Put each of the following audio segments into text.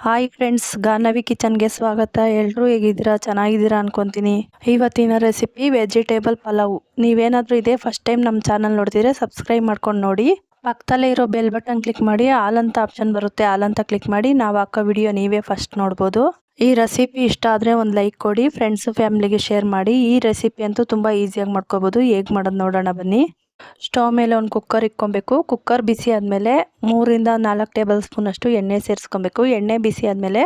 Hi friends, Gaanavi ಕಿಚನ್ಗೆ ಸ್ವಾಗತ. ಎಲ್ಲರೂ ಹೇಗಿದ್ದೀರಾ? ಚೆನ್ನಾಗಿದ್ದೀರಾ ಅನ್ಕೊಂತೀನಿ. ಇವತ್ತಿನ ರೆಸಿಪಿ ವೆಜಿಟೇಬಲ್ ಪಲಾವ್. ನೀವೇನಾದರೂ ಇದೇ ಫಸ್ಟ್ ಟೈಮ್ ನಮ್ಮ ಚಾನಲ್ ನೋಡ್ತಿದ್ರೆ ಸಬ್ಸ್ಕ್ರೈಬ್ ಮಾಡ್ಕೊಂಡು ನೋಡಿ. ಪಕ್ಕದಲ್ಲೇ ಇರೋ ಬೆಲ್ ಬಟನ್ ಕ್ಲಿಕ್ ಮಾಡಿ, ಆಲ್ ಅಂತ ಆಪ್ಷನ್ ಬರುತ್ತೆ, ಆಲ್ ಅಂತ ಕ್ಲಿಕ್ ಮಾಡಿ ನಾವು ಹಾಕೋ ವಿಡಿಯೋ ನೀವೇ ಫಸ್ಟ್ ನೋಡ್ಬೋದು. ಈ ರೆಸಿಪಿ ಇಷ್ಟ ಆದರೆ ಒಂದು ಲೈಕ್ ಕೊಡಿ, ಫ್ರೆಂಡ್ಸು ಫ್ಯಾಮಿಲಿಗೆ ಶೇರ್ ಮಾಡಿ. ಈ ರೆಸಿಪಿ ಅಂತೂ ತುಂಬ ಈಸಿಯಾಗಿ ಮಾಡ್ಕೋಬೋದು. ಹೇಗೆ ಮಾಡೋದು ನೋಡೋಣ ಬನ್ನಿ. ಸ್ಟವ್ ಮೇಲೆ ಒಂದು ಕುಕ್ಕರ್ ಇಟ್ಕೊಬೇಕು. ಕುಕ್ಕರ್ ಬಿಸಿ ಆದಮೇಲೆ 3-4 ಟೇಬಲ್ ಸ್ಪೂನ್ ಅಷ್ಟು ಎಣ್ಣೆ ಸೇರಿಸ್ಕೊಬೇಕು. ಎಣ್ಣೆ ಬಿಸಿ ಆದಮೇಲೆ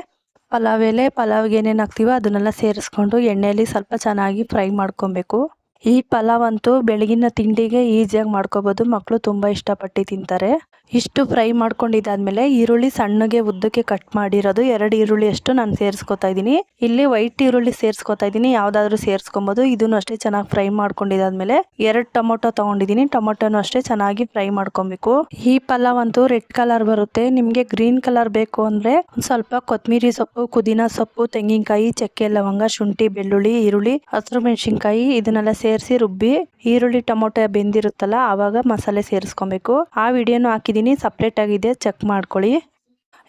ಪಲಾವ್ ಎಲೆ, ಪಲಾವ್ಗೆ ಏನೇನು ಹಾಕ್ತೀವೋ ಅದನ್ನೆಲ್ಲ ಸೇರಿಸ್ಕೊಂಡು ಎಣ್ಣೆಯಲ್ಲಿ ಸ್ವಲ್ಪ ಚೆನ್ನಾಗಿ ಫ್ರೈ ಮಾಡ್ಕೊಬೇಕು. ಈ ಪಲಾವ್ ಅಂತೂ ಬೆಳಗಿನ ತಿಂಡಿಗೆ ಈಸಿಯಾಗಿ ಮಾಡ್ಕೋಬೋದು. ಮಕ್ಕಳು ತುಂಬ ಇಷ್ಟಪಟ್ಟು ತಿಂತಾರೆ. ಇಷ್ಟು ಫ್ರೈ ಮಾಡ್ಕೊಂಡಿದ್ದಾದ್ಮೇಲೆ ಈರುಳ್ಳಿ ಸಣ್ಣಗೆ ಉದ್ದಕ್ಕೆ ಕಟ್ ಮಾಡಿರೋದು 2 ಈರುಳ್ಳಿ ಅಷ್ಟು ನಾನು ಸೇರಿಸ್ಕೊತಾ ಇದ್ದೀನಿ. ಇಲ್ಲಿ ವೈಟ್ ಈರುಳ್ಳಿ ಸೇರಿಸ್ಕೊತಾ ಇದ್ದೀನಿ, ಯಾವುದಾದ್ರೂ ಸೇರಿಸ್ಕೊಬೋದು. ಇದನ್ನು ಅಷ್ಟೇ ಚೆನ್ನಾಗಿ ಫ್ರೈ ಮಾಡ್ಕೊಂಡಿದ್ದಾದ್ಮೇಲೆ 2 ಟೊಮೊಟೊ ತೊಗೊಂಡಿದ್ದೀನಿ. ಟೊಮೊಟೊನು ಅಷ್ಟೇ ಚೆನ್ನಾಗಿ ಫ್ರೈ ಮಾಡ್ಕೊಬೇಕು. ಈ ಪಲಾವ್ ಅಂತೂ ರೆಡ್ ಕಲರ್ ಬರುತ್ತೆ. ನಿಮಗೆ ಗ್ರೀನ್ ಕಲರ್ ಬೇಕು ಅಂದರೆ ಒಂದು ಸ್ವಲ್ಪ ಕೊತ್ತಂಬರಿ ಸೊಪ್ಪು, ಪುದೀನ ಸೊಪ್ಪು, ತೆಂಗಿನಕಾಯಿ, ಚಕ್ಕೆ, ಲವಂಗ, ಶುಂಠಿ, ಬೆಳ್ಳುಳ್ಳಿ, ಈರುಳ್ಳಿ, ಹಸಿರು ಮೆಣಸಿನ್ಕಾಯಿ ಇದನ್ನೆಲ್ಲ ಸೇರಿಸಿ ರುಬ್ಬಿ ಈರುಳ್ಳಿ ಟೊಮೊಟೊ ಬೆಂದಿರುತ್ತಲ್ಲ ಆವಾಗ ಮಸಾಲೆ ಸೇರಿಸ್ಕೊಬೇಕು. ಆ ವಿಡಿಯೋನು ಹಾಕಿದ್ದೀನಿ, ಸಪ್ರೇಟ್ ಆಗಿದೆ, ಚೆಕ್ ಮಾಡ್ಕೊಳ್ಳಿ.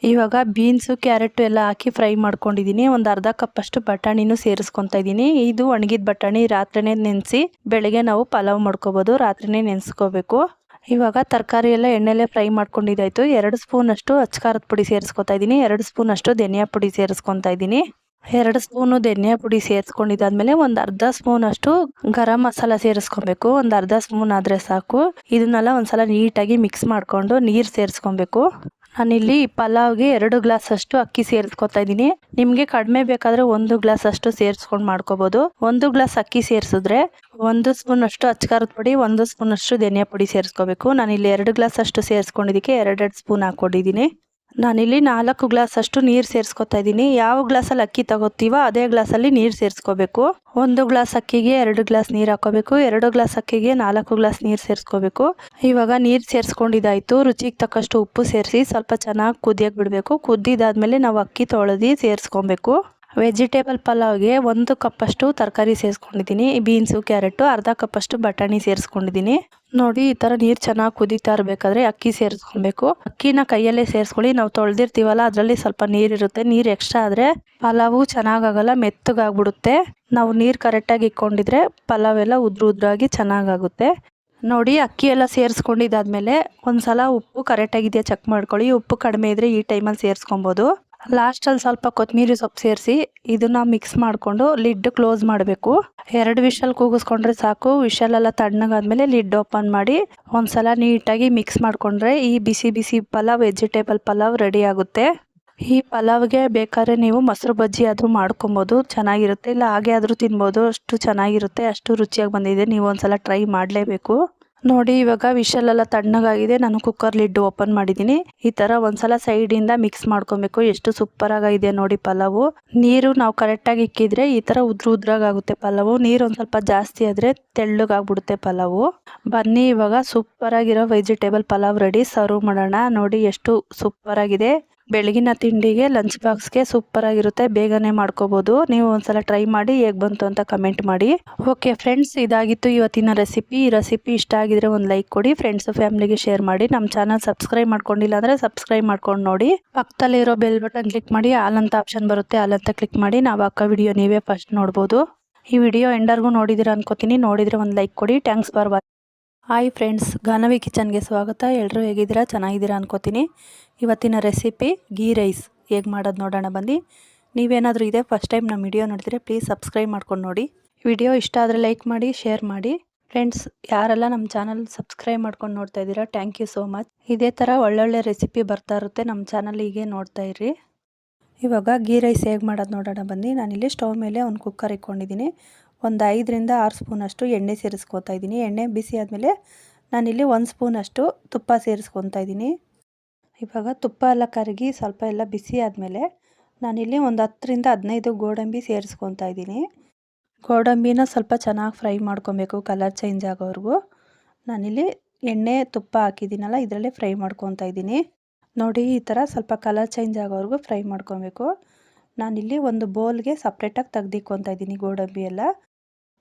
ಇವಾಗ ಬೀನ್ಸು, ಕ್ಯಾರೆಟ್ ಎಲ್ಲ ಹಾಕಿ ಫ್ರೈ ಮಾಡ್ಕೊಂಡಿದ್ದೀನಿ. ಒಂದು ಅರ್ಧ ಕಪ್ ಅಷ್ಟು ಬಟಾಣಿನೂ ಸೇರಿಸ್ಕೊತಾ ಇದ್ದೀನಿ. ಇದು ಒಣಗಿದ ಬಟಾಣಿ, ರಾತ್ರಿನೇ ನೆನೆಸಿ ಬೆಳಗ್ಗೆ ನಾವು ಪಲಾವ್ ಮಾಡ್ಕೋಬೋದು. ರಾತ್ರಿನೇ ನೆನೆಸ್ಕೋಬೇಕು. ಇವಾಗ ತರಕಾರಿ ಎಲ್ಲ ಎಣ್ಣೆಲೆ ಫ್ರೈ ಮಾಡ್ಕೊಂಡಿದ್ದಾಯ್ತು. 2 ಸ್ಪೂನ್ ಅಷ್ಟು ಅಚ್ಕಾರದ ಪುಡಿ ಸೇರಿಸ್ಕೊತಾ ಇದ್ದೀನಿ. 2 ಸ್ಪೂನ್ ಅಷ್ಟು ಧನಿಯಾ ಪುಡಿ ಸೇರಿಸ್ಕೊತಾ ಇದ್ದೀನಿ. 2 ಸ್ಪೂನು ಧನಿಯಾ ಪುಡಿ ಸೇರಿಸ್ಕೊಂಡಿದ್ದಾದ್ಮೇಲೆ ಒಂದು ಅರ್ಧ ಸ್ಪೂನ್ ಅಷ್ಟು ಗರಂ ಮಸಾಲ ಸೇರಿಸ್ಕೊಬೇಕು. ಒಂದು ಅರ್ಧ ಸ್ಪೂನ್ ಆದರೆ ಸಾಕು. ಇದನ್ನೆಲ್ಲ ಒಂದ್ಸಲ ನೀಟಾಗಿ ಮಿಕ್ಸ್ ಮಾಡಿಕೊಂಡು ನೀರು ಸೇರಿಸ್ಕೊಬೇಕು. ನಾನಿಲ್ಲಿ ಪಲಾವ್ಗೆ 2 ಗ್ಲಾಸ್ ಅಷ್ಟು ಅಕ್ಕಿ ಸೇರಿಸ್ಕೊತಾ ಇದ್ದೀನಿ. ನಿಮಗೆ ಕಡಿಮೆ ಬೇಕಾದರೆ 1 ಗ್ಲಾಸ್ ಅಷ್ಟು ಸೇರಿಸ್ಕೊಂಡು ಮಾಡ್ಕೋಬೋದು. 1 ಗ್ಲಾಸ್ ಅಕ್ಕಿ ಸೇರಿಸಿದ್ರೆ 1 ಸ್ಪೂನ್ ಅಷ್ಟು ಅಚ್ಕಾರದ ಪುಡಿ, 1 ಸ್ಪೂನ್ ಅಷ್ಟು ಧನಿಯಾ ಪುಡಿ ಸೇರಿಸ್ಕೋಬೇಕು. ನಾನಿಲ್ಲಿ 2 ಗ್ಲಾಸ್ ಅಷ್ಟು ಸೇರಿಸ್ಕೊಂಡಿದ್ದಕ್ಕೆ 2 ಸ್ಪೂನ್ ಹಾಕ್ಕೊಂಡಿದ್ದೀನಿ. ನಾನಿಲ್ಲಿ 4 ಗ್ಲಾಸ್ ಅಷ್ಟು ನೀರು ಸೇರಿಸ್ಕೊತಾ ಇದ್ದೀನಿ. ಯಾವ ಗ್ಲಾಸಲ್ಲಿ ಅಕ್ಕಿ ತಗೋತೀವೋ ಅದೇ ಗ್ಲಾಸಲ್ಲಿ ನೀರು ಸೇರಿಸ್ಕೋಬೇಕು. 1 ಗ್ಲಾಸ್ ಅಕ್ಕಿಗೆ 2 ಗ್ಲಾಸ್ ನೀರು ಹಾಕೋಬೇಕು. 2 ಗ್ಲಾಸ್ ಅಕ್ಕಿಗೆ 4 ಗ್ಲಾಸ್ ನೀರು ಸೇರಿಸ್ಕೋಬೇಕು. ಇವಾಗ ನೀರು ಸೇರಿಸ್ಕೊಂಡಿದ್ದಾಯ್ತು. ರುಚಿಗೆ ತಕ್ಕಷ್ಟು ಉಪ್ಪು ಸೇರಿಸಿ ಸ್ವಲ್ಪ ಚೆನ್ನಾಗಿ ಕುದಿಯಕ್ಕೆ ಬಿಡಬೇಕು. ಕುದ್ದಿದ್ದಾದ್ಮೇಲೆ ನಾವು ಅಕ್ಕಿ ತೊಳೆದು ಸೇರಿಸ್ಕೊಬೇಕು. ವೆಜಿಟೇಬಲ್ ಪಲಾವ್ಗೆ 1 ಕಪ್ ಅಷ್ಟು ತರಕಾರಿ ಸೇರಿಸ್ಕೊಂಡಿದ್ದೀನಿ. ಬೀನ್ಸು, ಕ್ಯಾರೆಟು, ಅರ್ಧ ಕಪ್ ಅಷ್ಟು ಬಟಾಣಿ ಸೇರಿಸ್ಕೊಂಡಿದ್ದೀನಿ. ನೋಡಿ, ಈ ಥರ ನೀರು ಚೆನ್ನಾಗಿ ಕುದೀತಾ ಇರಬೇಕಾದ್ರೆ ಅಕ್ಕಿ ಸೇರಿಸ್ಕೊಬೇಕು. ಅಕ್ಕಿನ ಕೈಯಲ್ಲೇ ಸೇರಿಸ್ಕೊಳ್ಳಿ. ನಾವು ತೊಳೆದಿರ್ತೀವಲ್ಲ ಅದರಲ್ಲಿ ಸ್ವಲ್ಪ ನೀರಿರುತ್ತೆ. ನೀರು ಎಕ್ಸ್ಟ್ರಾ ಆದರೆ ಪಲಾವು ಚೆನ್ನಾಗಾಗಲ್ಲ, ಮೆತ್ತಗಾಗ್ಬಿಡುತ್ತೆ. ನಾವು ನೀರು ಕರೆಕ್ಟಾಗಿ ಇಟ್ಕೊಂಡಿದ್ರೆ ಪಲಾವ್ ಎಲ್ಲ ಉದ್ರಾಗಿ ಚೆನ್ನಾಗಾಗುತ್ತೆ. ನೋಡಿ, ಅಕ್ಕಿ ಎಲ್ಲ ಸೇರಿಸ್ಕೊಂಡಿದ್ದಾದ್ಮೇಲೆ ಒಂದ್ಸಲ ಉಪ್ಪು ಕರೆಕ್ಟಾಗಿದೆಯಾ ಚೆಕ್ ಮಾಡ್ಕೊಳ್ಳಿ. ಉಪ್ಪು ಕಡಿಮೆ ಇದ್ದರೆ ಈ ಟೈಮಲ್ಲಿ ಸೇರಿಸ್ಕೊಬೋದು. ಲಾಸ್ಟಲ್ಲಿ ಸ್ವಲ್ಪ ಕೊತ್ತಂಬರಿ ಸೊಪ್ಪು ಸೇರಿಸಿ ಇದನ್ನು ಮಿಕ್ಸ್ ಮಾಡಿಕೊಂಡು ಲಿಡ್ ಕ್ಲೋಸ್ ಮಾಡಬೇಕು. 2 ವಿಷಲ್ ಕೂಗಿಸ್ಕೊಂಡ್ರೆ ಸಾಕು. ವಿಷಲೆಲ್ಲ ತಣ್ಣಗಾದ್ಮೇಲೆ ಲಿಡ್ ಓಪನ್ ಮಾಡಿ ಒಂದ್ಸಲ ನೀಟಾಗಿ ಮಿಕ್ಸ್ ಮಾಡಿಕೊಂಡ್ರೆ ಈ ಬಿಸಿ ಬಿಸಿ ಪಲಾವ್, ವೆಜಿಟೇಬಲ್ ಪಲಾವ್ ರೆಡಿ ಆಗುತ್ತೆ. ಈ ಪಲಾವ್ಗೆ ಬೇಕಾದ್ರೆ ನೀವು ಮೊಸರು ಬಜ್ಜಿ ಆದರೂ ಮಾಡ್ಕೊಬೋದು, ಚೆನ್ನಾಗಿರುತ್ತೆ. ಇಲ್ಲ ಹಾಗೆ ಆದರೂ ತಿನ್ಬೋದು, ಅಷ್ಟು ಚೆನ್ನಾಗಿರುತ್ತೆ, ಅಷ್ಟು ರುಚಿಯಾಗಿ ಬಂದಿದೆ. ನೀವು ಒಂದ್ಸಲ ಟ್ರೈ ಮಾಡಲೇಬೇಕು. ನೋಡಿ, ಇವಾಗ ವಿಷಲೆಲ್ಲ ತಣ್ಣಗಾಗಿದೆ. ನಾನು ಕುಕ್ಕರ್ ಲಿಡ್ ಓಪನ್ ಮಾಡಿದ್ದೀನಿ. ಈ ಥರ ಒಂದ್ಸಲ ಸೈಡಿಂದ ಮಿಕ್ಸ್ ಮಾಡ್ಕೊಬೇಕು. ಎಷ್ಟು ಸೂಪರಾಗಿದೆ ನೋಡಿ ಪಲಾವು. ನೀರು ನಾವು ಕರೆಕ್ಟಾಗಿ ಇಕ್ಕಿದ್ರೆ ಈ ಥರ ಉದ್ರಾಗುತ್ತೆ ಪಲಾವು. ನೀರು ಒಂದು ಸ್ವಲ್ಪ ಜಾಸ್ತಿ ಆದರೆ ತೆಳ್ಳಗಾಗ್ಬಿಡುತ್ತೆ ಪಲಾವು. ಬನ್ನಿ, ಇವಾಗ ಸೂಪರಾಗಿರೋ ವೆಜಿಟೇಬಲ್ ಪಲಾವ್ ರೆಡಿ. ಸರ್ವ್ ಮಾಡೋಣ. ನೋಡಿ ಎಷ್ಟು ಸೂಪರಾಗಿದೆ. ಬೆಳಗಿನ ತಿಂಡಿಗೆ, ಲಂಚ್ ಬಾಕ್ಸ್ಗೆ ಸೂಪರಾಗಿರುತ್ತೆ. ಬೇಗನೆ ಮಾಡ್ಕೋಬೋದು. ನೀವು ಒಂದ್ಸಲ ಟ್ರೈ ಮಾಡಿ ಹೇಗೆ ಬಂತು ಅಂತ ಕಮೆಂಟ್ ಮಾಡಿ. ಓಕೆ ಫ್ರೆಂಡ್ಸ್, ಇದಾಗಿತ್ತು ಇವತ್ತಿನ ರೆಸಿಪಿ. ಈ ರೆಸಿಪಿ ಇಷ್ಟ ಆಗಿದ್ರೆ ಒಂದು ಲೈಕ್ ಕೊಡಿ, ಫ್ರೆಂಡ್ಸು ಫ್ಯಾಮಿಲಿಗೆ ಶೇರ್ ಮಾಡಿ. ನಮ್ಮ ಚಾನಲ್ ಸಬ್ಸ್ಕ್ರೈಬ್ ಮಾಡ್ಕೊಂಡಿಲ್ಲ ಅಂದರೆ ಸಬ್ಸ್ಕ್ರೈಬ್ ಮಾಡ್ಕೊಂಡು ನೋಡಿ. ಪಕ್ಕದಲ್ಲಿರೋ ಬೆಲ್ ಬಟನ್ ಕ್ಲಿಕ್ ಮಾಡಿ, ಆಲ್ ಅಂತ ಆಪ್ಷನ್ ಬರುತ್ತೆ, ಆಲ್ ಅಂತ ಕ್ಲಿಕ್ ಮಾಡಿ ನಾವು ಹಾಕೋ ವಿಡಿಯೋ ನೀವೇ ಫಸ್ಟ್ ನೋಡ್ಬೋದು. ಈ ವಿಡಿಯೋ ಎಂಡರ್ಗೂ ನೋಡಿದಿರ ಅನ್ಕೋತೀನಿ. ನೋಡಿದರೆ ಒಂದು ಲೈಕ್ ಕೊಡಿ. Thanks for watching. Hi friends, Gaanavi ಕಿಚನ್ಗೆ ಸ್ವಾಗತ. ಎಲ್ಲರೂ ಹೇಗಿದ್ದೀರಾ? ಚೆನ್ನಾಗಿದ್ದೀರಾ ಅನ್ಕೋತೀನಿ. ಇವತ್ತಿನ ರೆಸಿಪಿ ಗೀ ರೈಸ್ ಹೇಗೆ ಮಾಡೋದು ನೋಡೋಣ ಬನ್ನಿ. ನೀವೇನಾದರೂ ಇದೆ ಫಸ್ಟ್ ಟೈಮ್ ನಮ್ಮ ವಿಡಿಯೋ ನೋಡಿದರೆ ಪ್ಲೀಸ್ ಸಬ್ಸ್ಕ್ರೈಬ್ ಮಾಡ್ಕೊಂಡು ನೋಡಿ. ವಿಡಿಯೋ ಇಷ್ಟ ಆದರೆ ಲೈಕ್ ಮಾಡಿ, ಶೇರ್ ಮಾಡಿ. ಫ್ರೆಂಡ್ಸ್, ಯಾರೆಲ್ಲ ನಮ್ಮ ಚಾನಲ್ ಸಬ್ಸ್ಕ್ರೈಬ್ ಮಾಡ್ಕೊಂಡು ನೋಡ್ತಾ ಇದ್ದೀರಾ, ಥ್ಯಾಂಕ್ ಯು ಸೋ ಮಚ್. ಇದೇ ಥರ ಒಳ್ಳೊಳ್ಳೆ ರೆಸಿಪಿ ಬರ್ತಾ ಇರುತ್ತೆ ನಮ್ಮ ಚಾನಲ್, ಹೀಗೆ ನೋಡ್ತಾ ಇರ್ರಿ. ಇವಾಗ ಗೀ ರೈಸ್ ಹೇಗೆ ಮಾಡೋದು ನೋಡೋಣ ಬನ್ನಿ. ನಾನಿಲ್ಲಿ ಸ್ಟವ್ ಮೇಲೆ ಒಂದು ಕುಕ್ಕರ್ ಇಟ್ಕೊಂಡಿದ್ದೀನಿ. ಒಂದು 5-6 ಸ್ಪೂನ್ ಅಷ್ಟು ಎಣ್ಣೆ ಸೇರಿಸ್ಕೊತಾ ಇದ್ದೀನಿ. ಎಣ್ಣೆ ಬಿಸಿ ಆದಮೇಲೆ ನಾನಿಲ್ಲಿ 1 ಸ್ಪೂನ್ ಅಷ್ಟು ತುಪ್ಪ ಸೇರಿಸ್ಕೊತಾ ಇದ್ದೀನಿ. ಇವಾಗ ತುಪ್ಪ ಎಲ್ಲ ಕರಗಿ ಸ್ವಲ್ಪ ಎಲ್ಲ ಬಿಸಿ ಆದಮೇಲೆ ನಾನಿಲ್ಲಿ ಒಂದು 10-15 ಗೋಡಂಬಿ ಸೇರಿಸ್ಕೊತಾ ಇದ್ದೀನಿ. ಗೋಡಂಬಿನ ಸ್ವಲ್ಪ ಚೆನ್ನಾಗಿ ಫ್ರೈ ಮಾಡ್ಕೊಬೇಕು, ಕಲರ್ ಚೇಂಜ್ ಆಗೋವರೆಗೂ. ನಾನಿಲ್ಲಿ ಎಣ್ಣೆ ತುಪ್ಪ ಹಾಕಿದ್ದೀನಲ್ಲ ಇದರಲ್ಲೇ ಫ್ರೈ ಮಾಡ್ಕೊತಾ ಇದ್ದೀನಿ. ನೋಡಿ, ಈ ಥರ ಸ್ವಲ್ಪ ಕಲರ್ ಚೇಂಜ್ ಆಗೋವರೆಗೂ ಫ್ರೈ ಮಾಡ್ಕೊಬೇಕು. ನಾನಿಲ್ಲಿ ಒಂದು ಬೌಲ್ಗೆ ಸಪ್ರೇಟಾಗಿ ತೆಗ್ದಿಕ್ಕೊತಾ ಇದ್ದೀನಿ ಗೋಡಂಬಿ ಎಲ್ಲ.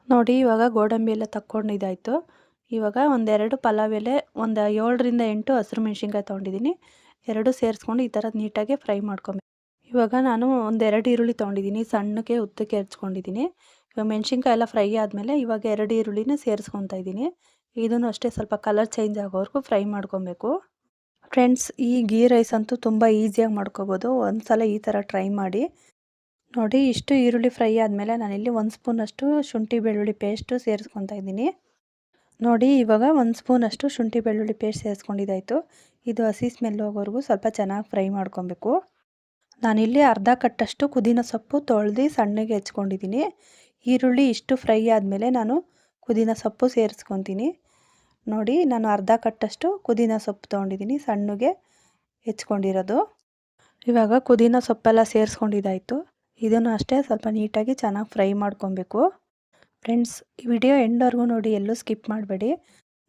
ನೋಡಿ, ಇವಾಗ ಗೋಡಂಬಿ ಎಲ್ಲ ತಕ್ಕೊಂಡಿದ್ದಾಯಿತು. ಇವಾಗ 1-2 ಪಲಾವ್ ಎಲೆ, ಒಂದು 7-8 ಹಸಿರು ಮೆಣಸಿನ್ಕಾಯಿ ತೊಗೊಂಡಿದ್ದೀನಿ. 2 ಸೇರಿಸ್ಕೊಂಡು ಈ ಥರ ನೀಟಾಗಿ ಫ್ರೈ ಮಾಡ್ಕೊಬೇಕು. ಇವಾಗ ನಾನು ಒಂದೆರಡು ಈರುಳ್ಳಿ ತೊಗೊಂಡಿದ್ದೀನಿ, ಸಣ್ಣಕ್ಕೆ ಉದ್ದಕ್ಕೆ ಹೆಚ್ಕೊಂಡಿದ್ದೀನಿ. ಇವಾಗ ಮೆಣಸಿನ್ಕಾಯಿ ಎಲ್ಲ ಫ್ರೈ ಆದಮೇಲೆ ಇವಾಗ 2 ಈರುಳ್ಳಿನ ಸೇರಿಸ್ಕೊತಾ ಇದ್ದೀನಿ. ಇದನ್ನು ಅಷ್ಟೇ ಸ್ವಲ್ಪ ಕಲರ್ ಚೇಂಜ್ ಆಗೋವರೆಗೂ ಫ್ರೈ ಮಾಡ್ಕೊಬೇಕು. ಫ್ರೆಂಡ್ಸ್, ಈ ಗೀ ರೈಸ್ ಅಂತೂ ತುಂಬ ಈಸಿಯಾಗಿ ಮಾಡ್ಕೋಬೋದು. ಒಂದು ಸಲ ಈ ಥರ ಟ್ರೈ ಮಾಡಿ ನೋಡಿ. ಇಷ್ಟು ಈರುಳ್ಳಿ ಫ್ರೈ ಆದಮೇಲೆ ನಾನಿಲ್ಲಿ 1 ಸ್ಪೂನಷ್ಟು ಶುಂಠಿ ಬೆಳ್ಳುಳ್ಳಿ ಪೇಸ್ಟು ಸೇರಿಸ್ಕೊತಾ ಇದ್ದೀನಿ. ನೋಡಿ, ಇವಾಗ 1 ಸ್ಪೂನಷ್ಟು ಶುಂಠಿ ಬೆಳ್ಳುಳ್ಳಿ ಪೇಸ್ಟ್ ಸೇರಿಸ್ಕೊಂಡಿದ್ದಾಯಿತು. ಇದು ಹಸಿ ಸ್ಮೆಲ್ ಹೋಗೋವರೆಗೂ ಸ್ವಲ್ಪ ಚೆನ್ನಾಗಿ ಫ್ರೈ ಮಾಡ್ಕೊಬೇಕು. ನಾನಿಲ್ಲಿ ಅರ್ಧ ಕಟ್ಟಷ್ಟು ಪುದೀನ ಸೊಪ್ಪು ತೊಳೆದು ಸಣ್ಣಗೆ ಹೆಚ್ಕೊಂಡಿದ್ದೀನಿ. ಈರುಳ್ಳಿ ಇಷ್ಟು ಫ್ರೈ ಆದಮೇಲೆ ನಾನು ಪುದೀನ ಸೊಪ್ಪು ಸೇರಿಸ್ಕೊತೀನಿ. ನೋಡಿ, ನಾನು ಅರ್ಧ ಕಟ್ಟಷ್ಟು ಪುದೀನ ಸೊಪ್ಪು ತೊಗೊಂಡಿದ್ದೀನಿ, ಸಣ್ಣಗೆ ಹೆಚ್ಕೊಂಡಿರೋದು. ಇವಾಗ ಪುದೀನ ಸೊಪ್ಪೆಲ್ಲ ಸೇರಿಸ್ಕೊಂಡಿದ್ದಾಯಿತು. ಇದನ್ನು ಅಷ್ಟೇ ಸ್ವಲ್ಪ ನೀಟಾಗಿ ಚೆನ್ನಾಗಿ ಫ್ರೈ ಮಾಡ್ಕೊಬೇಕು. ಫ್ರೆಂಡ್ಸ್, ಈ ವಿಡಿಯೋ ಎಂಡ್ವರೆಗೂ ನೋಡಿ, ಎಲ್ಲೂ ಸ್ಕಿಪ್ ಮಾಡಬೇಡಿ.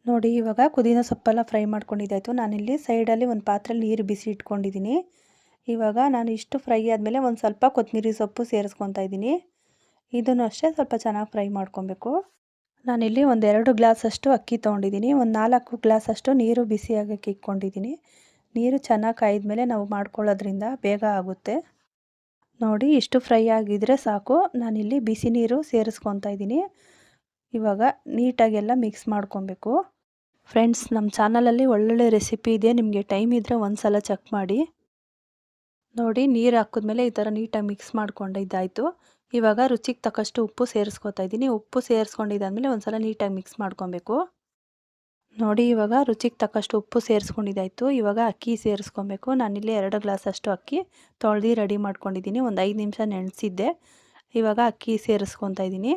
ನೋಡಿ, ಇವಾಗ ಪುದೀನ ಸೊಪ್ಪೆಲ್ಲ ಫ್ರೈ ಮಾಡ್ಕೊಂಡಿದ್ದಾಯಿತು. ನಾನಿಲ್ಲಿ ಸೈಡಲ್ಲಿ ಒಂದು ಪಾತ್ರೆಯಲ್ಲಿ ನೀರು ಬಿಸಿ ಇಟ್ಕೊಂಡಿದ್ದೀನಿ. ಇವಾಗ ನಾನು ಇಷ್ಟು ಫ್ರೈ ಆದಮೇಲೆ ಒಂದು ಸ್ವಲ್ಪ ಕೊತ್ತಂಬರಿ ಸೊಪ್ಪು ಸೇರಿಸ್ಕೊತಾ ಇದ್ದೀನಿ. ಇದನ್ನು ಅಷ್ಟೇ ಸ್ವಲ್ಪ ಚೆನ್ನಾಗಿ ಫ್ರೈ ಮಾಡ್ಕೊಬೇಕು. ನಾನಿಲ್ಲಿ 1-2 ಗ್ಲಾಸಷ್ಟು ಅಕ್ಕಿ ತೊಗೊಂಡಿದ್ದೀನಿ. ಒಂದು 4 ಗ್ಲಾಸಷ್ಟು ನೀರು ಬಿಸಿ ಆಗೋಕ್ಕೆ ಇಟ್ಕೊಂಡಿದ್ದೀನಿ. ನೀರು ಚೆನ್ನಾಗಿ ಕಾಯ್ದ ನಾವು ಮಾಡ್ಕೊಳ್ಳೋದ್ರಿಂದ ಬೇಗ ಆಗುತ್ತೆ. ನೋಡಿ, ಇಷ್ಟು ಫ್ರೈ ಆಗಿದ್ರೆ ಸಾಕು. ನಾನಿಲ್ಲಿ ಬಿಸಿ ನೀರು ಸೇರಿಸ್ಕೊತಾ ಇದ್ದೀನಿ. ಇವಾಗ ನೀಟಾಗೆಲ್ಲ ಮಿಕ್ಸ್ ಮಾಡ್ಕೊಬೇಕು. ಫ್ರೆಂಡ್ಸ್, ನಮ್ಮ ಚಾನಲಲ್ಲಿ ಒಳ್ಳೊಳ್ಳೆ ರೆಸಿಪಿ ಇದೆ. ನಿಮಗೆ ಟೈಮ್ ಇದ್ದರೆ ಒಂದು ಸಲ ಚೆಕ್ ಮಾಡಿ. ನೋಡಿ, ನೀರು ಹಾಕಿದ್ಮೇಲೆ ಈ ಥರ ನೀಟಾಗಿ ಮಿಕ್ಸ್ ಮಾಡ್ಕೊಂಡಿದ್ದಾಯಿತು. ಇವಾಗ ರುಚಿಗೆ ತಕ್ಕಷ್ಟು ಉಪ್ಪು ಸೇರಿಸ್ಕೊತಾ ಇದ್ದೀನಿ. ಉಪ್ಪು ಸೇರಿಸ್ಕೊಂಡಿದ್ದಾದಮೇಲೆ ಒಂದು ಸಲ ನೀಟಾಗಿ ಮಿಕ್ಸ್ ಮಾಡ್ಕೊಬೇಕು. ನೋಡಿ, ಇವಾಗ ರುಚಿಗೆ ತಕ್ಕಷ್ಟು ಉಪ್ಪು ಸೇರಿಸ್ಕೊಂಡಿದ್ದಾಯಿತು. ಇವಾಗ ಅಕ್ಕಿ ಸೇರಿಸ್ಕೊಬೇಕು. ನಾನಿಲ್ಲಿ 2 ಗ್ಲಾಸಷ್ಟು ಅಕ್ಕಿ ತೊಳೆದು ರೆಡಿ ಮಾಡ್ಕೊಂಡಿದ್ದೀನಿ. ಒಂದು 5 ನಿಮಿಷ ನೆನೆಸಿದ್ದೆ. ಇವಾಗ ಅಕ್ಕಿ ಸೇರಿಸ್ಕೊತಾ ಇದ್ದೀನಿ.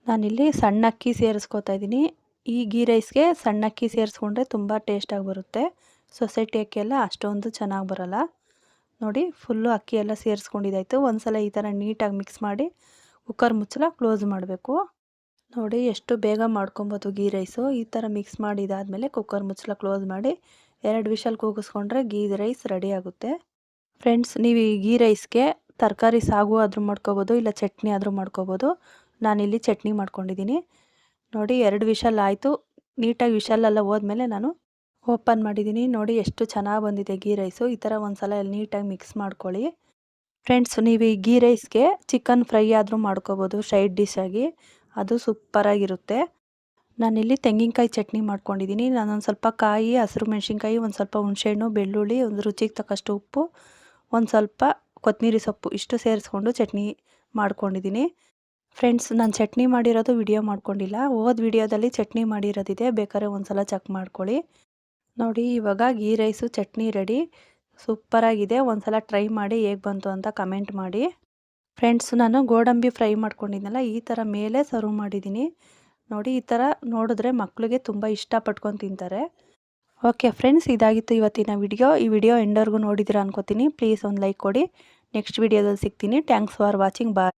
ನಾನಿಲ್ಲಿ ಸಣ್ಣ ಅಕ್ಕಿ ಸೇರಿಸ್ಕೊತಾ ಇದ್ದೀನಿ. ಈ ಗೀ ರೈಸ್ಗೆ ಸಣ್ಣ ಅಕ್ಕಿ ಸೇರಿಸ್ಕೊಂಡ್ರೆ ತುಂಬ ಟೇಸ್ಟಾಗಿ ಬರುತ್ತೆ. ಸೊಸೈಟಿ ಅಕ್ಕಿ ಎಲ್ಲ ಅಷ್ಟೊಂದು ಚೆನ್ನಾಗಿ ಬರೋಲ್ಲ. ನೋಡಿ, ಫುಲ್ಲು ಅಕ್ಕಿ ಎಲ್ಲ ಸೇರಿಸ್ಕೊಂಡಿದ್ದಾಯಿತು. ಒಂದು ಸಲ ಈ ಥರ ನೀಟಾಗಿ ಮಿಕ್ಸ್ ಮಾಡಿ ಕುಕ್ಕರ್ ಮುಚ್ಚಳ ಕ್ಲೋಸ್ ಮಾಡಬೇಕು. ನೋಡಿ, ಎಷ್ಟು ಬೇಗ ಮಾಡ್ಕೊಬೋದು ಗೀ ರೈಸು. ಈ ಥರ ಮಿಕ್ಸ್ ಮಾಡಿದಾದಮೇಲೆ ಕುಕ್ಕರ್ ಮುಚ್ಚಳ ಕ್ಲೋಸ್ ಮಾಡಿ 2 ವಿಷಲ್ ಕೂಗಿಸ್ಕೊಂಡ್ರೆ ಗೀ ರೈಸ್ ರೆಡಿ ಆಗುತ್ತೆ. ಫ್ರೆಂಡ್ಸ್, ನೀವು ಈ ಗೀ ರೈಸ್ಗೆ ತರಕಾರಿ ಸಾಗು ಆದರೂ ಮಾಡ್ಕೋಬೋದು, ಇಲ್ಲ ಚಟ್ನಿ ಆದರೂ ಮಾಡ್ಕೋಬೋದು. ನಾನಿಲ್ಲಿ ಚಟ್ನಿ ಮಾಡ್ಕೊಂಡಿದ್ದೀನಿ. ನೋಡಿ, 2 ವಿಷಲ್ ಆಯಿತು. ನೀಟಾಗಿ ವಿಷಲೆಲ್ಲ ಹೋದ್ಮೇಲೆ ನಾನು ಓಪನ್ ಮಾಡಿದ್ದೀನಿ. ನೋಡಿ, ಎಷ್ಟು ಚೆನ್ನಾಗಿ ಬಂದಿದೆ ಗೀ ರೈಸು. ಈ ಥರ ಒಂದು ಸಲ ನೀಟಾಗಿ ಮಿಕ್ಸ್ ಮಾಡ್ಕೊಳ್ಳಿ. ಫ್ರೆಂಡ್ಸ್, ನೀವು ಈ ಗೀ ರೈಸ್ಗೆ ಚಿಕನ್ ಫ್ರೈ ಆದರೂ ಮಾಡ್ಕೋಬೋದು ಸೈಡ್ ಡಿಶ್ ಆಗಿ. ಅದು ಸೂಪರಾಗಿರುತ್ತೆ. ನಾನಿಲ್ಲಿ ತೆಂಗಿನಕಾಯಿ ಚಟ್ನಿ ಮಾಡ್ಕೊಂಡಿದ್ದೀನಿ. ನಾನೊಂದು ಸ್ವಲ್ಪ ಕಾಯಿ, ಹಸಿರು ಮೆಣಸಿನ್ಕಾಯಿ, ಒಂದು ಸ್ವಲ್ಪ ಹುಣಸೆಹಣ್ಣು, ಬೆಳ್ಳುಳ್ಳಿ, ಒಂದು ರುಚಿಗೆ ತಕ್ಕಷ್ಟು ಉಪ್ಪು, ಒಂದು ಸ್ವಲ್ಪ ಕೊತ್ತಂಬರಿ ಸೊಪ್ಪು ಇಷ್ಟು ಸೇರಿಸ್ಕೊಂಡು ಚಟ್ನಿ ಮಾಡ್ಕೊಂಡಿದ್ದೀನಿ. ಫ್ರೆಂಡ್ಸ್, ನಾನು ಚಟ್ನಿ ಮಾಡಿರೋದು ವಿಡಿಯೋ ಮಾಡ್ಕೊಂಡಿಲ್ಲ. ಹೋದ ವಿಡಿಯೋದಲ್ಲಿ ಚಟ್ನಿ ಮಾಡಿರೋದಿದೆ, ಬೇಕಾದ್ರೆ ಒಂದು ಸಲ ಚೆಕ್ ಮಾಡ್ಕೊಳ್ಳಿ. ನೋಡಿ, ಇವಾಗ ಗೀ ರೈಸು ಚಟ್ನಿ ರೆಡಿ. ಸೂಪರಾಗಿದೆ. ಒಂದು ಸಲ ಟ್ರೈ ಮಾಡಿ ಹೇಗೆ ಬಂತು ಅಂತ ಕಮೆಂಟ್ ಮಾಡಿ. ಫ್ರೆಂಡ್ಸ್, ನಾನು ಗೋಡಂಬಿ ಫ್ರೈ ಮಾಡ್ಕೊಂಡಿದ್ನಲ್ಲ, ಈ ಥರ ಮೇಲೆ ಸರ್ವ್ ಮಾಡಿದ್ದೀನಿ. ನೋಡಿ, ಈ ಥರ ನೋಡಿದ್ರೆ ಮಕ್ಕಳಿಗೆ ತುಂಬ ಇಷ್ಟಪಟ್ಕೊಂಡು ತಿಂತಾರೆ. ಓಕೆ ಫ್ರೆಂಡ್ಸ್, ಇದಾಗಿತ್ತು ಇವತ್ತಿನ ವಿಡಿಯೋ. ಈ ವಿಡಿಯೋ ಎಂಡವರೆಗೂ ನೋಡಿದ್ದೀರಾ ಅನ್ಕೋತೀನಿ. ಪ್ಲೀಸ್ ಒಂದು ಲೈಕ್ ಕೊಡಿ. ನೆಕ್ಸ್ಟ್ ವಿಡಿಯೋದಲ್ಲಿ ಸಿಗ್ತೀನಿ. Thanks for watching. ಬಾಯ್.